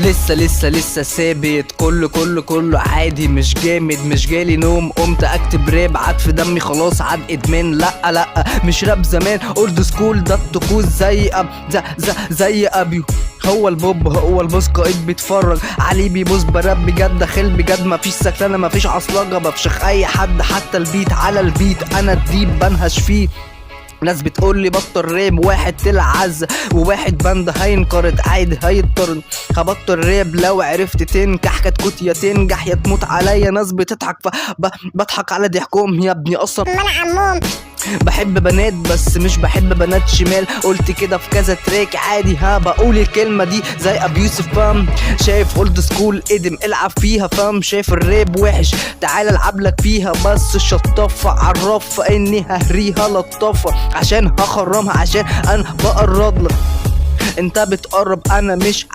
لسه ثابت، كله عادي، مش جامد، مش جالي نوم، قمت اكتب راب، عاد في دمي خلاص، عاد ادمان. لا مش راب زمان، اولد سكول، ده الطقوس زي ابيو. هو البوب، هو البوس، قائد بيتفرج عليه بيبوس، براب بجد، داخل بجد، مفيش سكتانة، مفيش عصلجة، بفشخ اي حد، حتى البيت على البيت انا الديب بنهش فيه. ناس بتقولي بطل راب، واحد طلع عز وواحد بند هينقرض، عادي هيضطرد. هبطل راب لو عرفت تنكح، كتكوت يا تنجح يا تموت عليا. ناس بتضحك بضحك على ضحكهم، يا ابني اصلا انا عمهم. بحب بنات بس مش بحب بنات شمال، قلت كده في كذا تراك، عادي بقول الكلمة دي زي ابي يوسف، فاهم؟ شايف اولد سكول ادم العب فيها، فاهم؟ شايف الراب وحش، تعال العب لك فيها، بس شطافة عرفها اني ههريها لطافة، عشان هخرمها، عشان انا بقرب لك، انت بتقرب انا مش